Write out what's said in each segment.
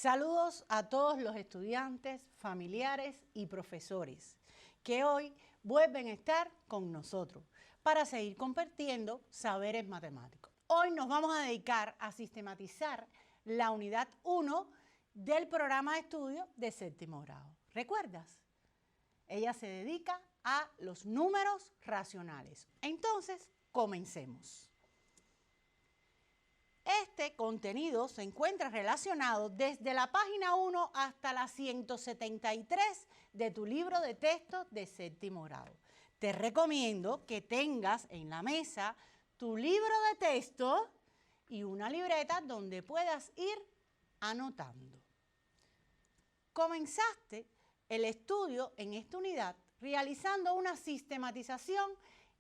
Saludos a todos los estudiantes, familiares y profesores que hoy vuelven a estar con nosotros para seguir compartiendo saberes matemáticos. Hoy nos vamos a dedicar a sistematizar la unidad 1 del programa de estudio de séptimo grado. ¿Recuerdas? Ella se dedica a los números racionales. Entonces, comencemos. Este contenido se encuentra relacionado desde la página 1 hasta la 173 de tu libro de texto de séptimo grado. Te recomiendo que tengas en la mesa tu libro de texto y una libreta donde puedas ir anotando. Comenzaste el estudio en esta unidad realizando una sistematización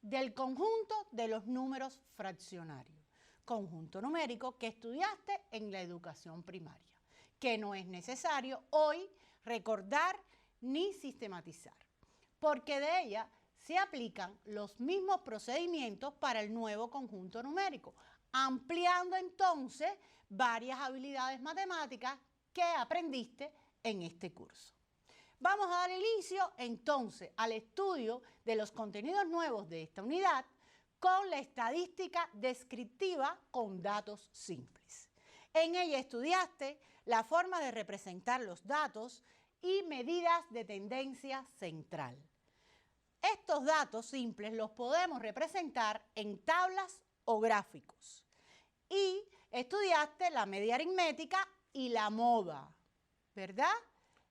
del conjunto de los números fraccionarios. Conjunto numérico que estudiaste en la educación primaria, que no es necesario hoy recordar ni sistematizar, porque de ella se aplican los mismos procedimientos para el nuevo conjunto numérico, ampliando entonces varias habilidades matemáticas que aprendiste en este curso. Vamos a dar inicio entonces al estudio de los contenidos nuevos de esta unidad, con la estadística descriptiva con datos simples. En ella estudiaste la forma de representar los datos y medidas de tendencia central. Estos datos simples los podemos representar en tablas o gráficos. Y estudiaste la media aritmética y la moda, ¿verdad?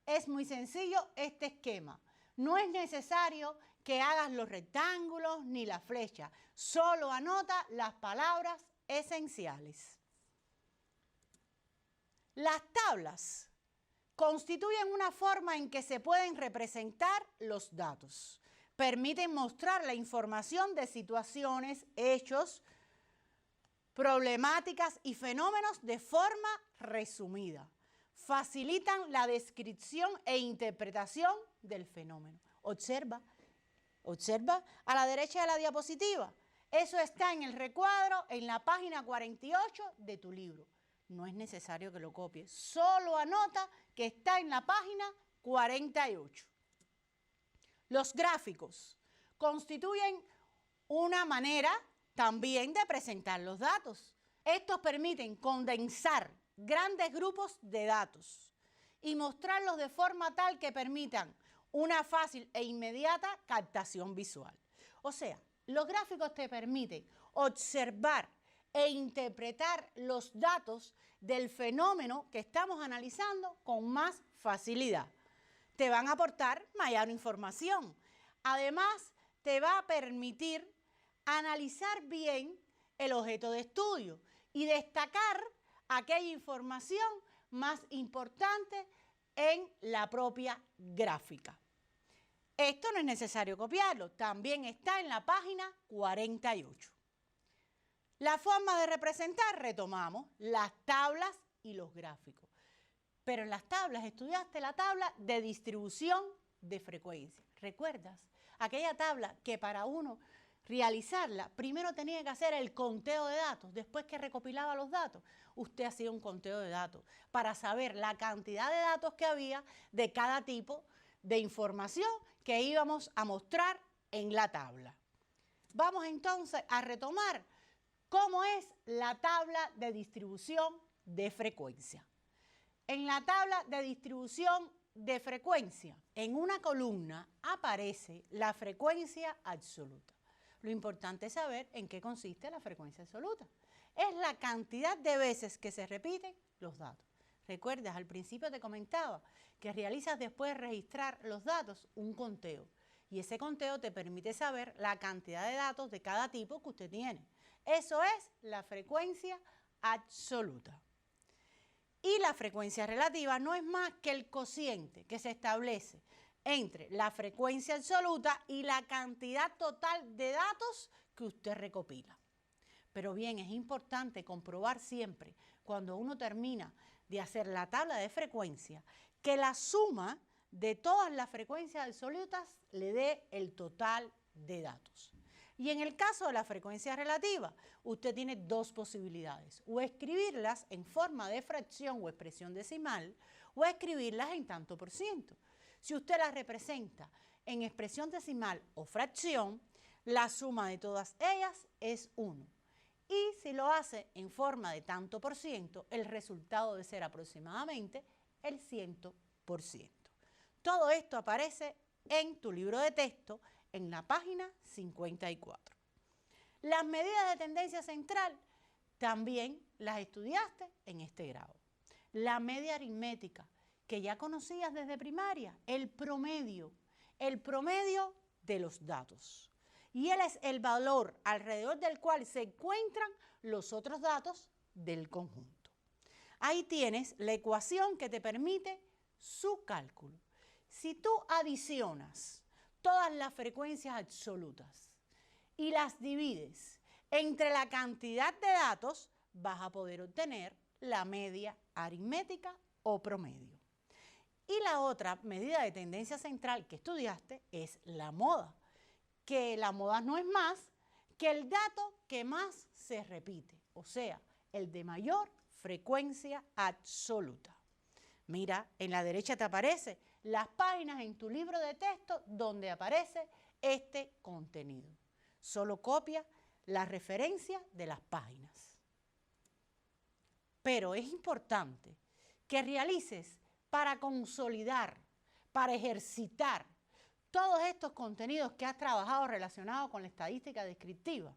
Es muy sencillo este esquema. No es necesario que hagas los rectángulos ni la flecha, solo anota las palabras esenciales. Las tablas constituyen una forma en que se pueden representar los datos. Permiten mostrar la información de situaciones, hechos, problemáticas y fenómenos de forma resumida. Facilitan la descripción e interpretación del fenómeno. Observa a la derecha de la diapositiva. Eso está en el recuadro en la página 48 de tu libro. No es necesario que lo copies, solo anota que está en la página 48. Los gráficos constituyen una manera también de presentar los datos. Estos permiten condensar grandes grupos de datos y mostrarlos de forma tal que permitan una fácil e inmediata captación visual. O sea, los gráficos te permiten observar e interpretar los datos del fenómeno que estamos analizando con más facilidad. Te van a aportar mayor información. Además, te va a permitir analizar bien el objeto de estudio y destacar aquella información más importante en la propia gráfica. Esto no es necesario copiarlo, también está en la página 48. La forma de representar, retomamos, las tablas y los gráficos. Pero en las tablas estudiaste la tabla de distribución de frecuencia. ¿Recuerdas? Aquella tabla que para uno realizarla, primero tenía que hacer el conteo de datos. Después que recopilaba los datos, usted hacía un conteo de datos para saber la cantidad de datos que había de cada tipo de información que íbamos a mostrar en la tabla. Vamos entonces a retomar cómo es la tabla de distribución de frecuencia. En la tabla de distribución de frecuencia, en una columna aparece la frecuencia absoluta. Lo importante es saber en qué consiste la frecuencia absoluta. Es la cantidad de veces que se repiten los datos. ¿Recuerdas? Al principio te comentaba que realizas después de registrar los datos un conteo. Y ese conteo te permite saber la cantidad de datos de cada tipo que usted tiene. Eso es la frecuencia absoluta. Y la frecuencia relativa no es más que el cociente que se establece entre la frecuencia absoluta y la cantidad total de datos que usted recopila. Pero bien, es importante comprobar siempre, cuando uno termina de hacer la tabla de frecuencia, que la suma de todas las frecuencias absolutas le dé el total de datos. Y en el caso de la frecuencia relativa, usted tiene dos posibilidades, o escribirlas en forma de fracción o expresión decimal, o escribirlas en tanto por ciento. Si usted las representa en expresión decimal o fracción, la suma de todas ellas es 1. Y si lo hace en forma de tanto por ciento, el resultado debe ser aproximadamente el 100%. Todo esto aparece en tu libro de texto en la página 54. Las medidas de tendencia central también las estudiaste en este grado. La media aritmética, que ya conocías desde primaria, el promedio de los datos. Y él es el valor alrededor del cual se encuentran los otros datos del conjunto. Ahí tienes la ecuación que te permite su cálculo. Si tú adicionas todas las frecuencias absolutas y las divides entre la cantidad de datos, vas a poder obtener la media aritmética o promedio. Y la otra medida de tendencia central que estudiaste es la moda, que la moda no es más que el dato que más se repite, o sea, el de mayor frecuencia absoluta. Mira, en la derecha te aparecen las páginas en tu libro de texto donde aparece este contenido. Solo copia la referencia de las páginas. Pero es importante que realices para consolidar, para ejercitar todos estos contenidos que has trabajado relacionados con la estadística descriptiva.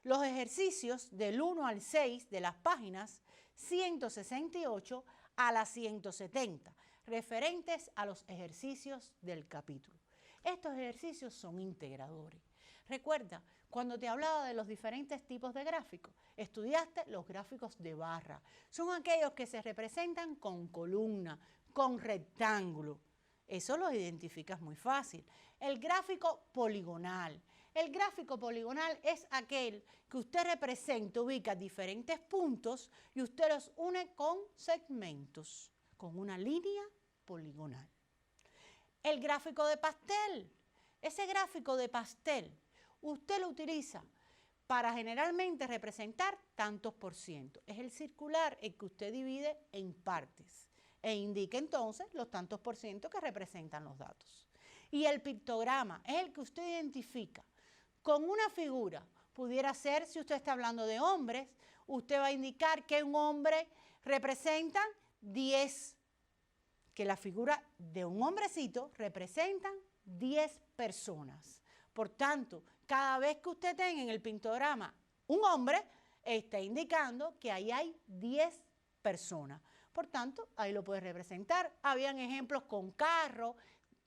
Los ejercicios del 1 al 6 de las páginas 168 a las 170, referentes a los ejercicios del capítulo. Estos ejercicios son integradores. Recuerda, cuando te hablaba de los diferentes tipos de gráficos, estudiaste los gráficos de barra. Son aquellos que se representan con columna, con rectángulo. Eso lo identificas muy fácil. El gráfico poligonal. El gráfico poligonal es aquel que usted representa, ubica diferentes puntos y usted los une con segmentos, con una línea poligonal. El gráfico de pastel. Ese gráfico de pastel, usted lo utiliza para generalmente representar tantos por ciento. Es el circular el que usted divide en partes e indica entonces los tantos por ciento que representan los datos. Y el pictograma es el que usted identifica con una figura. Pudiera ser, si usted está hablando de hombres, usted va a indicar que un hombre representa 10, que la figura de un hombrecito representan 10 personas. Por tanto, cada vez que usted tenga en el pictograma un hombre, está indicando que ahí hay 10 personas. Por tanto, ahí lo puede representar. Habían ejemplos con carro.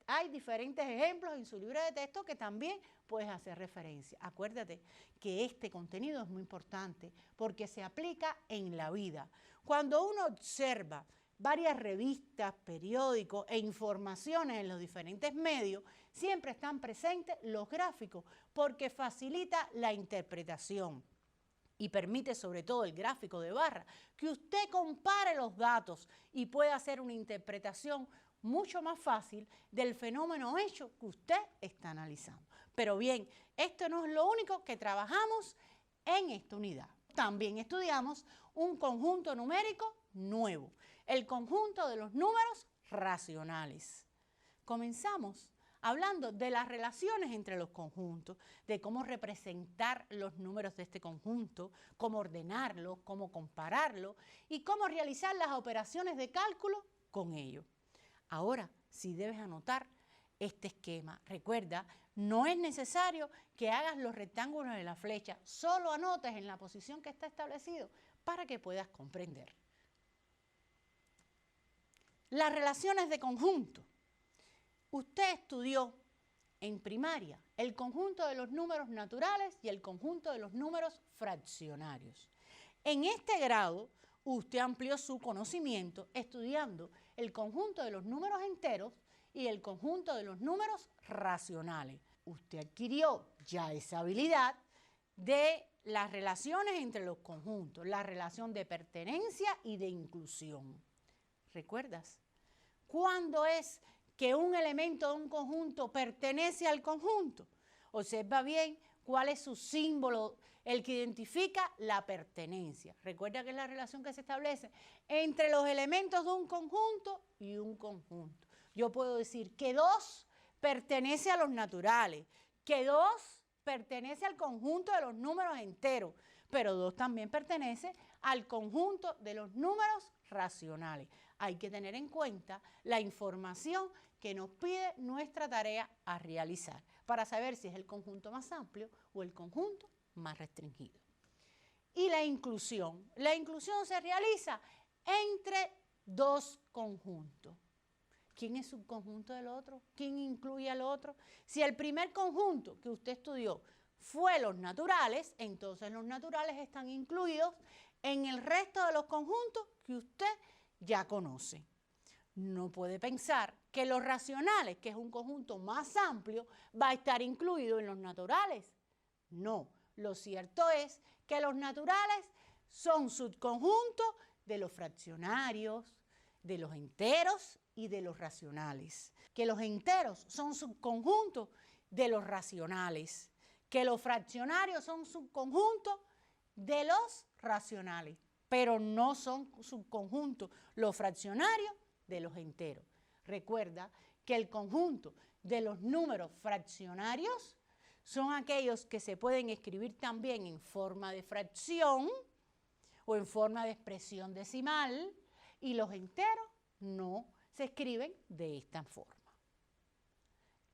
Hay diferentes ejemplos en su libro de texto que también puedes hacer referencia. Acuérdate que este contenido es muy importante porque se aplica en la vida. Cuando uno observa varias revistas, periódicos e informaciones en los diferentes medios, siempre están presentes los gráficos porque facilita la interpretación y permite, sobre todo el gráfico de barra, que usted compare los datos y pueda hacer una interpretación mucho más fácil del fenómeno hecho que usted está analizando. Pero bien, esto no es lo único que trabajamos en esta unidad. También estudiamos un conjunto numérico nuevo, el conjunto de los números racionales. Comenzamos hablando de las relaciones entre los conjuntos, de cómo representar los números de este conjunto, cómo ordenarlos, cómo compararlos y cómo realizar las operaciones de cálculo con ellos. Ahora, sí debes anotar este esquema. Recuerda, no es necesario que hagas los rectángulos de la flecha, solo anotes en la posición que está establecido para que puedas comprender. Las relaciones de conjunto. Usted estudió en primaria el conjunto de los números naturales y el conjunto de los números fraccionarios. En este grado, usted amplió su conocimiento estudiando el conjunto de los números enteros y el conjunto de los números racionales. Usted adquirió ya esa habilidad de las relaciones entre los conjuntos, la relación de pertenencia y de inclusión. ¿Recuerdas? ¿Cuándo es que un elemento de un conjunto pertenece al conjunto? Observa bien cuál es su símbolo, el que identifica la pertenencia. Recuerda que es la relación que se establece entre los elementos de un conjunto y un conjunto. Yo puedo decir que 2 pertenece a los naturales, que 2 pertenece al conjunto de los números enteros, pero 2 también pertenece al conjunto de los números racionales. Hay que tener en cuenta la información que nos pide nuestra tarea a realizar para saber si es el conjunto más amplio o el conjunto más restringido. Y la inclusión. La inclusión se realiza entre 2 conjuntos. ¿Quién es subconjunto del otro? ¿Quién incluye al otro? Si el primer conjunto que usted estudió fue los naturales, entonces los naturales están incluidos en el resto de los conjuntos que usted ya conoce. No puede pensar que los racionales, que es un conjunto más amplio, va a estar incluido en los naturales. No, lo cierto es que los naturales son subconjuntos de los fraccionarios, de los enteros y de los racionales. Que los enteros son subconjuntos de los racionales. Que los fraccionarios son subconjuntos de los racionales, pero no son subconjuntos los fraccionarios de los enteros. Recuerda que el conjunto de los números fraccionarios son aquellos que se pueden escribir también en forma de fracción o en forma de expresión decimal, y los enteros no se escriben de esta forma.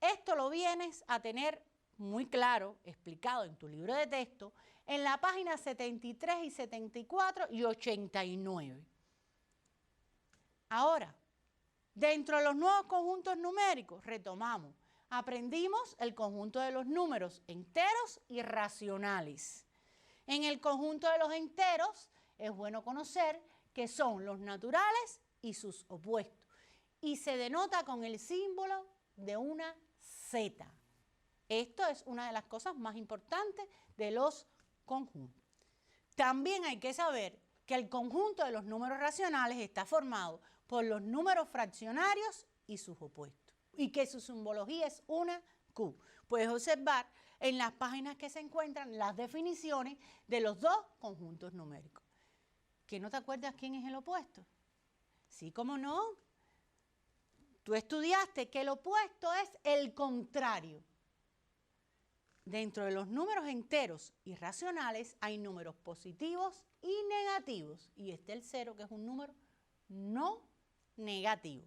Esto lo vienes a tener muy claro, explicado en tu libro de texto, en la página 73 y 74 y 89. Ahora, dentro de los nuevos conjuntos numéricos, retomamos. Aprendimos el conjunto de los números enteros y racionales. En el conjunto de los enteros es bueno conocer que son los naturales y sus opuestos. Y se denota con el símbolo de una Z. Esto es una de las cosas más importantes de los conjuntos. También hay que saber que el conjunto de los números racionales está formado por los números fraccionarios y sus opuestos, y que su simbología es una Q. Puedes observar en las páginas que se encuentran las definiciones de los 2 conjuntos numéricos. ¿Que no te acuerdas quién es el opuesto? Sí, ¿cómo no? Tú estudiaste que el opuesto es el contrario. Dentro de los números enteros y racionales hay números positivos y negativos. Y este es el 0, que es un número no negativo.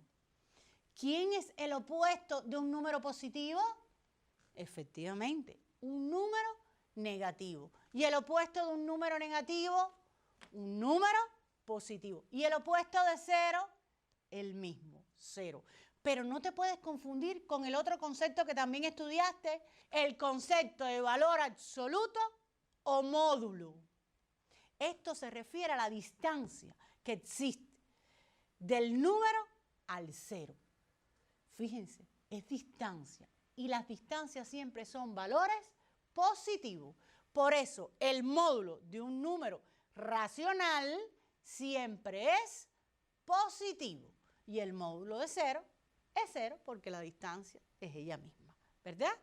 ¿Quién es el opuesto de un número positivo? Efectivamente, un número negativo. ¿Y el opuesto de un número negativo? Un número positivo. ¿Y el opuesto de 0? El mismo, 0. Pero no te puedes confundir con el otro concepto que también estudiaste, el concepto de valor absoluto o módulo. Esto se refiere a la distancia que existe del número al 0. Fíjense, es distancia y las distancias siempre son valores positivos. Por eso el módulo de un número racional siempre es positivo y el módulo de 0 es 0 porque la distancia es ella misma, ¿verdad?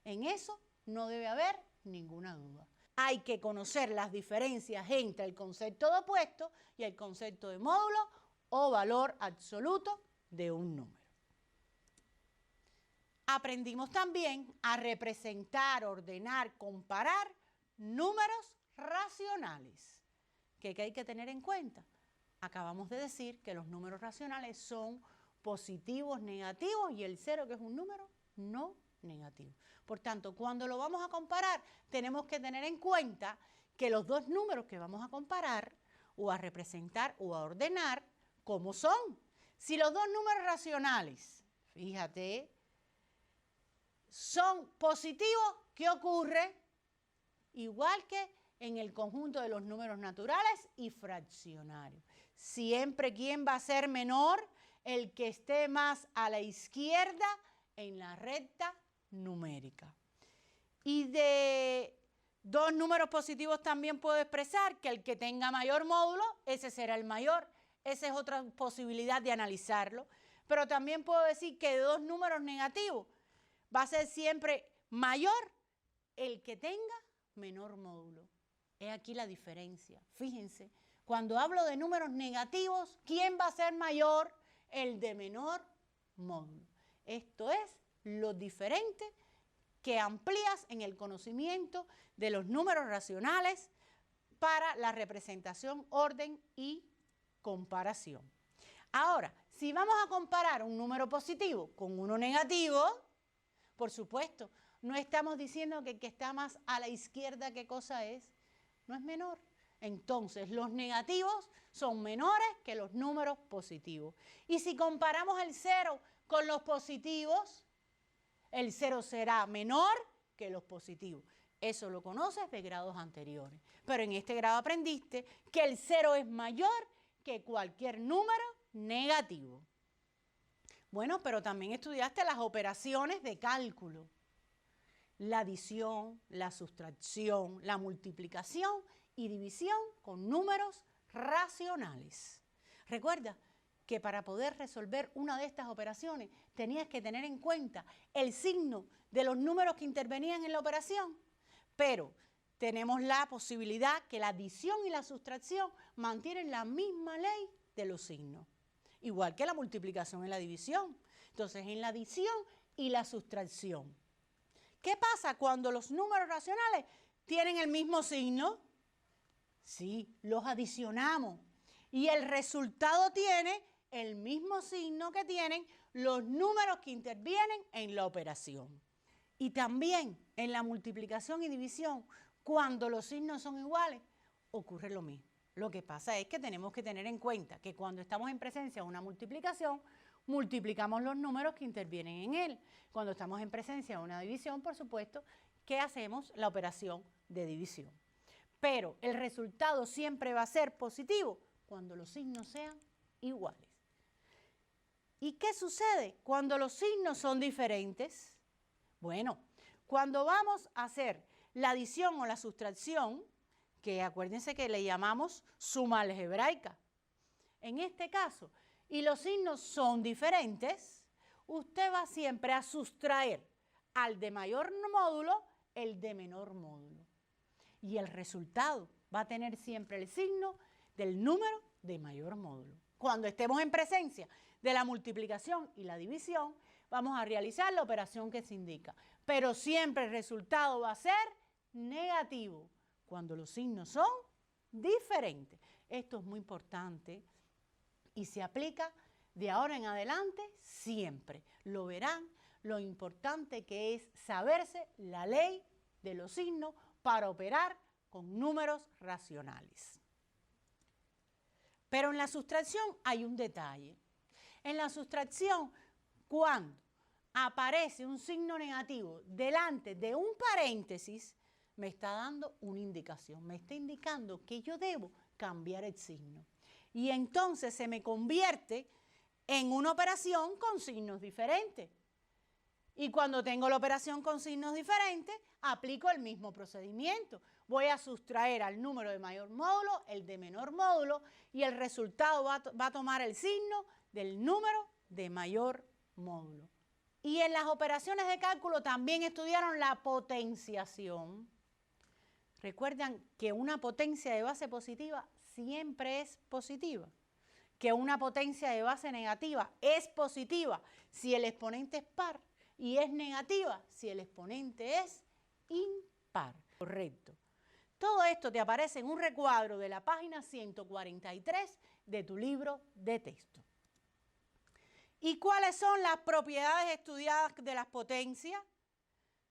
En eso no debe haber ninguna duda. Hay que conocer las diferencias entre el concepto de opuesto y el concepto de módulo o valor absoluto de un número. Aprendimos también a representar, ordenar, comparar números racionales. ¿Qué hay que tener en cuenta? Acabamos de decir que los números racionales son positivos, negativos y el 0, que es un número no negativo. Por tanto, cuando lo vamos a comparar, tenemos que tener en cuenta que los 2 números que vamos a comparar o a representar o a ordenar, ¿cómo son? Si los 2 números racionales, fíjate, son positivos, ¿qué ocurre? Igual que en el conjunto de los números naturales y fraccionarios. Siempre, ¿quién va a ser menor? El que esté más a la izquierda en la recta numérica. Y de 2 números positivos también puedo expresar que el que tenga mayor módulo, ese será el mayor. Esa es otra posibilidad de analizarlo. Pero también puedo decir que de 2 números negativos va a ser siempre mayor el que tenga menor módulo. Es aquí la diferencia. Fíjense, cuando hablo de números negativos, ¿quién va a ser mayor? El de menor módulo. Esto es lo diferente que amplías en el conocimiento de los números racionales para la representación, orden y comparación. Ahora, si vamos a comparar un número positivo con uno negativo, por supuesto, no estamos diciendo que el que está más a la izquierda, ¿qué cosa es? No es menor. Entonces, los negativos son menores que los números positivos. Y si comparamos el 0 con los positivos, el 0 será menor que los positivos. Eso lo conoces de grados anteriores. Pero en este grado aprendiste que el 0 es mayor que cualquier número negativo. Bueno, pero también estudiaste las operaciones de cálculo. La adición, la sustracción, la multiplicación y división con números racionales. Recuerda que para poder resolver una de estas operaciones tenías que tener en cuenta el signo de los números que intervenían en la operación, pero tenemos la posibilidad que la adición y la sustracción mantienen la misma ley de los signos, igual que la multiplicación y la división. Entonces, en la adición y la sustracción, ¿qué pasa cuando los números racionales tienen el mismo signo? Sí, los adicionamos y el resultado tiene el mismo signo que tienen los números que intervienen en la operación. Y también en la multiplicación y división, cuando los signos son iguales, ocurre lo mismo. Lo que pasa es que tenemos que tener en cuenta que cuando estamos en presencia de una multiplicación, multiplicamos los números que intervienen en él. Cuando estamos en presencia de una división, por supuesto, que hacemos la operación de división. Pero el resultado siempre va a ser positivo cuando los signos sean iguales. ¿Y qué sucede cuando los signos son diferentes? Bueno, cuando vamos a hacer la adición o la sustracción, que acuérdense que le llamamos suma algebraica, en este caso, y los signos son diferentes, usted va siempre a sustraer al de mayor módulo el de menor módulo. Y el resultado va a tener siempre el signo del número de mayor módulo. Cuando estemos en presencia de la multiplicación y la división, vamos a realizar la operación que se indica. Pero siempre el resultado va a ser negativo cuando los signos son diferentes. Esto es muy importante y se aplica de ahora en adelante siempre. Lo verán, lo importante que es saberse la ley de los signos para operar con números racionales. Pero en la sustracción hay un detalle. En la sustracción, cuando aparece un signo negativo delante de un paréntesis, me está dando una indicación, me está indicando que yo debo cambiar el signo. Y entonces se me convierte en una operación con signos diferentes. Y cuando tengo la operación con signos diferentes, aplico el mismo procedimiento. Voy a sustraer al número de mayor módulo el de menor módulo y el resultado va a tomar el signo del número de mayor módulo. Y en las operaciones de cálculo también estudiaron la potenciación. Recuerdan que una potencia de base positiva siempre es positiva, que una potencia de base negativa es positiva si el exponente es par y es negativa si el exponente es impar. Correcto. Todo esto te aparece en un recuadro de la página 143 de tu libro de texto. ¿Y cuáles son las propiedades estudiadas de las potencias?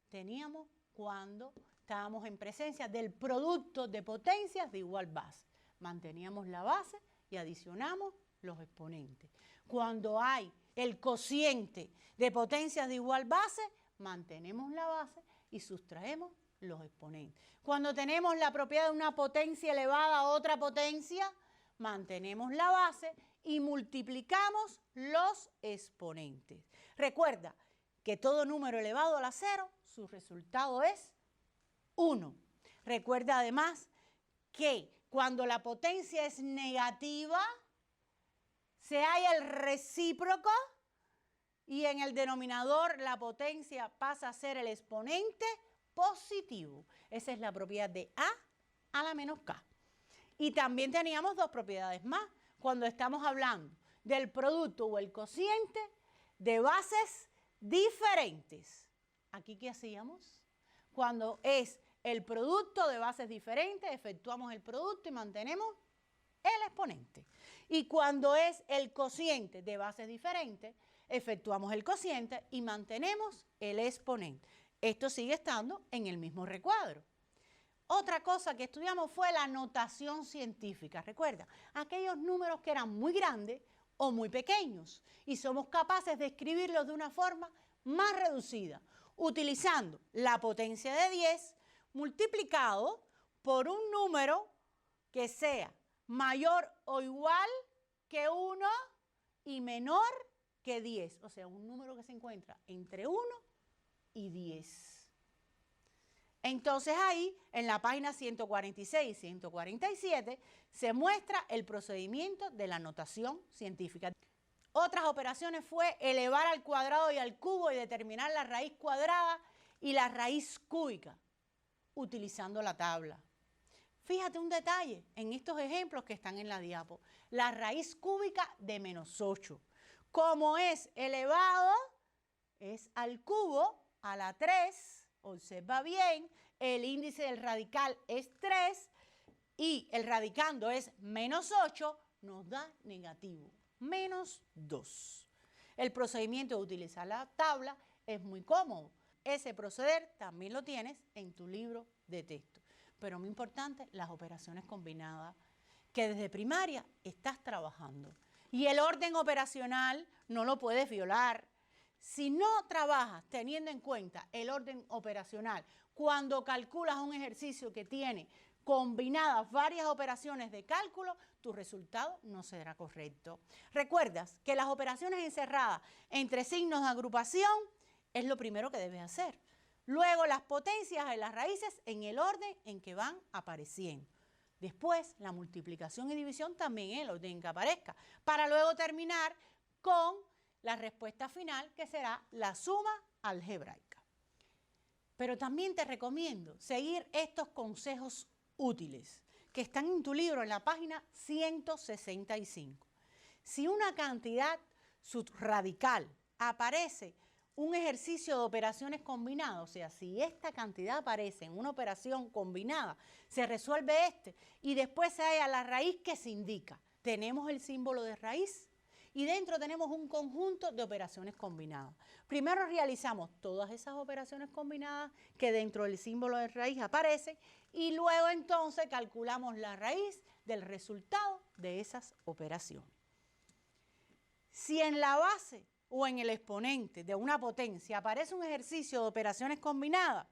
Teníamos cuando estábamos en presencia del producto de potencias de igual base. Manteníamos la base y adicionamos los exponentes. Cuando hay el cociente de potencias de igual base, mantenemos la base y sustraemos los exponentes. Cuando tenemos la propiedad de una potencia elevada a otra potencia, mantenemos la base y multiplicamos los exponentes. Recuerda que todo número elevado a la 0, su resultado es 1. Recuerda además que cuando la potencia es negativa, se halla el recíproco y en el denominador la potencia pasa a ser el exponente positivo. Esa es la propiedad de A a la menos K. Y también teníamos dos propiedades más cuando estamos hablando del producto o el cociente de bases diferentes. ¿Aquí qué hacíamos? Cuando es el producto de bases diferentes, efectuamos el producto y mantenemos el exponente. Y cuando es el cociente de bases diferentes, efectuamos el cociente y mantenemos el exponente. Esto sigue estando en el mismo recuadro. Otra cosa que estudiamos fue la notación científica. Recuerda, aquellos números que eran muy grandes o muy pequeños y somos capaces de escribirlos de una forma más reducida, utilizando la potencia de 10 multiplicado por un número que sea mayor o igual que 1 y menor que 10. O sea, un número que se encuentra entre 1 y 10. Entonces ahí, en la página 146 y 147, se muestra el procedimiento de la notación científica. Otras operaciones fue elevar al cuadrado y al cubo y determinar la raíz cuadrada y la raíz cúbica, utilizando la tabla. Fíjate un detalle en estos ejemplos que están en la diapo. La raíz cúbica de menos 8. Como es elevado, es al cubo, a la 3. Observa bien, el índice del radical es 3 y el radicando es menos 8, nos da negativo, menos 2. El procedimiento de utilizar la tabla es muy cómodo. Ese proceder también lo tienes en tu libro de texto. Pero muy importante, las operaciones combinadas, que desde primaria estás trabajando. Y el orden operacional no lo puedes violar. Si no trabajas teniendo en cuenta el orden operacional, cuando calculas un ejercicio que tiene combinadas varias operaciones de cálculo, tu resultado no será correcto. ¿Recuerdas que las operaciones encerradas entre signos de agrupación es lo primero que debes hacer? Luego las potencias de las raíces en el orden en que van apareciendo. Después la multiplicación y división también en el orden en que aparezca, para luego terminar con la respuesta final, que será la suma algebraica. Pero también te recomiendo seguir estos consejos útiles que están en tu libro en la página 165. Si una cantidad subradical aparece un ejercicio de operaciones combinadas, o sea, si esta cantidad aparece en una operación combinada, se resuelve y después se halla la raíz que se indica. Tenemos el símbolo de raíz y dentro tenemos un conjunto de operaciones combinadas. Primero realizamos todas esas operaciones combinadas que dentro del símbolo de raíz aparecen y luego entonces calculamos la raíz del resultado de esas operaciones. Si en la base o en el exponente de una potencia aparece un ejercicio de operaciones combinadas,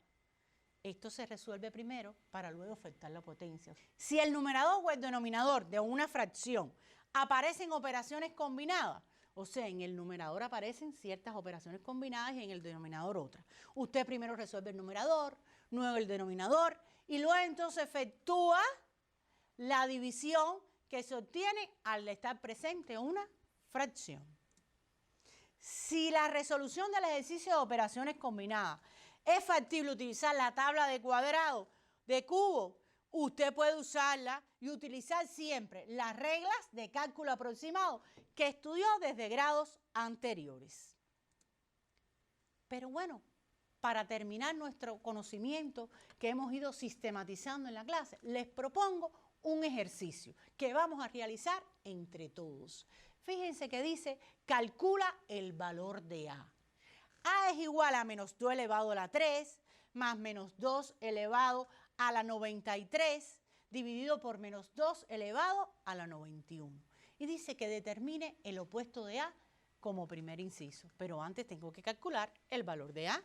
esto se resuelve primero para luego afectar la potencia. Si el numerador o el denominador de una fracción aparecen operaciones combinadas, o sea, en el numerador aparecen ciertas operaciones combinadas y en el denominador otras. Usted primero resuelve el numerador, luego el denominador y luego entonces efectúa la división que se obtiene al estar presente una fracción. Si la resolución del ejercicio de operaciones combinadas es factible utilizar la tabla de cuadrado, de cubo, usted puede usarla y utilizar siempre las reglas de cálculo aproximado que estudió desde grados anteriores. Pero bueno, para terminar nuestro conocimiento que hemos ido sistematizando en la clase, les propongo un ejercicio que vamos a realizar entre todos. Fíjense que dice, calcula el valor de A. A es igual a menos 2 elevado a la 3, más menos 2 elevado a la 93, dividido por menos 2 elevado a la 91. Y dice que determine el opuesto de A como primer inciso. Pero antes tengo que calcular el valor de A.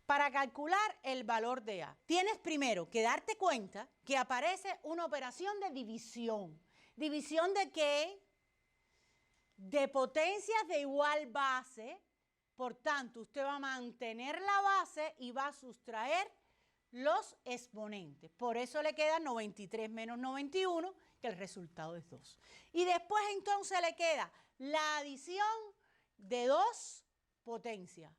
Para calcular el valor de A, tienes primero que darte cuenta que aparece una operación de división. ¿División de qué? De potencias de igual base. Por tanto, usted va a mantener la base y va a sustraer los exponentes. Por eso le queda 93 menos 91, que el resultado es 2. Y después entonces le queda la adición de dos potencias.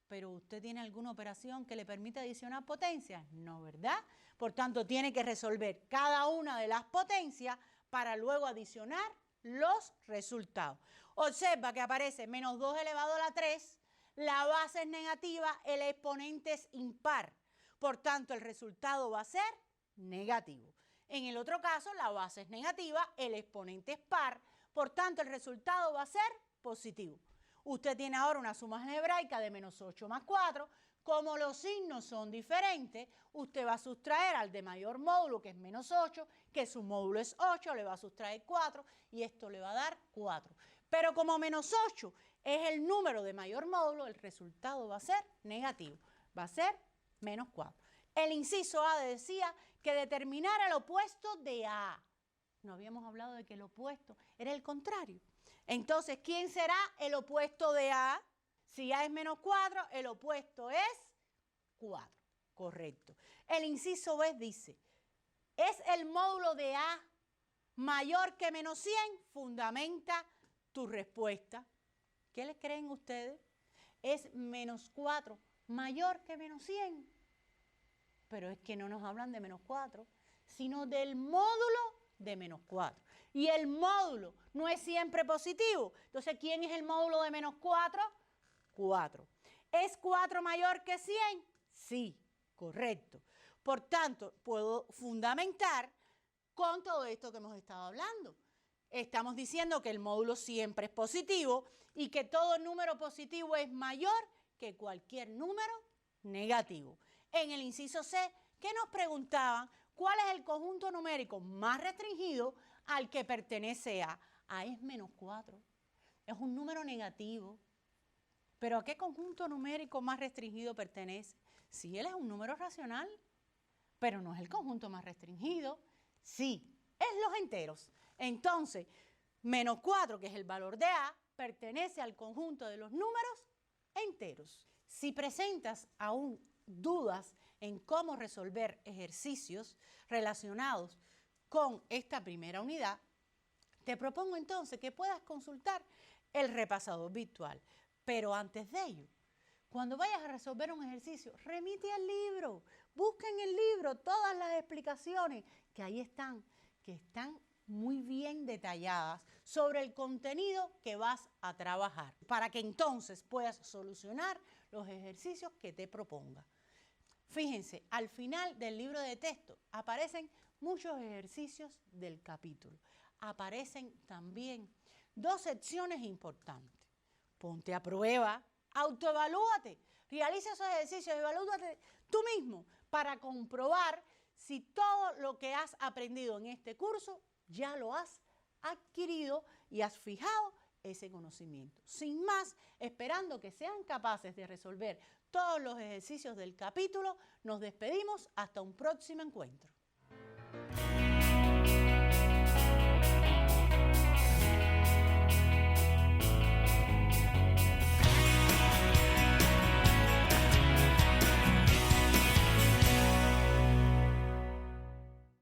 pero ¿usted tiene alguna operación que le permita adicionar potencias? No, ¿verdad? Por tanto, tiene que resolver cada una de las potencias para luego adicionar los resultados. Observa que aparece menos 2 elevado a la 3, la base es negativa, el exponente es impar. Por tanto, el resultado va a ser negativo. En el otro caso, la base es negativa, el exponente es par, por tanto, el resultado va a ser positivo. Usted tiene ahora una suma algebraica de menos 8 más 4. Como los signos son diferentes, usted va a sustraer al de mayor módulo, que es menos 8, que su módulo es 8, le va a sustraer 4 y esto le va a dar 4. Pero como menos 8 es el número de mayor módulo, el resultado va a ser negativo, va a ser menos 4. El inciso A decía que determinar el opuesto de A. No habíamos hablado de que el opuesto era el contrario. Entonces, ¿quién será el opuesto de A? Si A es menos 4, el opuesto es 4. Correcto. El inciso B dice, ¿es el módulo de A mayor que menos 100? Fundamenta tu respuesta. ¿Qué les creen ustedes? ¿Es menos 4 mayor que menos 100? Pero es que no nos hablan de menos 4, sino del módulo de menos 4. Y el módulo no es siempre positivo. Entonces, ¿quién es el módulo de menos 4? 4. ¿Es 4 mayor que 100? Sí, correcto. Por tanto, puedo fundamentar con todo esto que hemos estado hablando. Estamos diciendo que el módulo siempre es positivo y que todo número positivo es mayor que cualquier número negativo. En el inciso C, ¿qué nos preguntaban? ¿Cuál es el conjunto numérico más restringido al que pertenece A? A es menos 4. Es un número negativo. ¿Pero a qué conjunto numérico más restringido pertenece? Sí, él es un número racional, pero no es el conjunto más restringido. Sí, es los enteros. Entonces, menos 4, que es el valor de A, pertenece al conjunto de los números enteros. Si presentas aún dudas en cómo resolver ejercicios relacionados con esta primera unidad, te propongo entonces que puedas consultar el repasador virtual. Pero antes de ello, cuando vayas a resolver un ejercicio, remite al libro, busca en el libro todas las explicaciones que ahí están, que están muy bien detalladas sobre el contenido que vas a trabajar, para que entonces puedas solucionar los ejercicios que te proponga. Fíjense, al final del libro de texto aparecen muchos ejercicios del capítulo. Aparecen también 2 secciones importantes. Ponte a prueba, autoevalúate, realiza esos ejercicios, evalúate tú mismo para comprobar si todo lo que has aprendido en este curso ya lo has adquirido y has fijado ese conocimiento. Sin más, esperando que sean capaces de resolver todos los ejercicios del capítulo, nos despedimos hasta un próximo encuentro.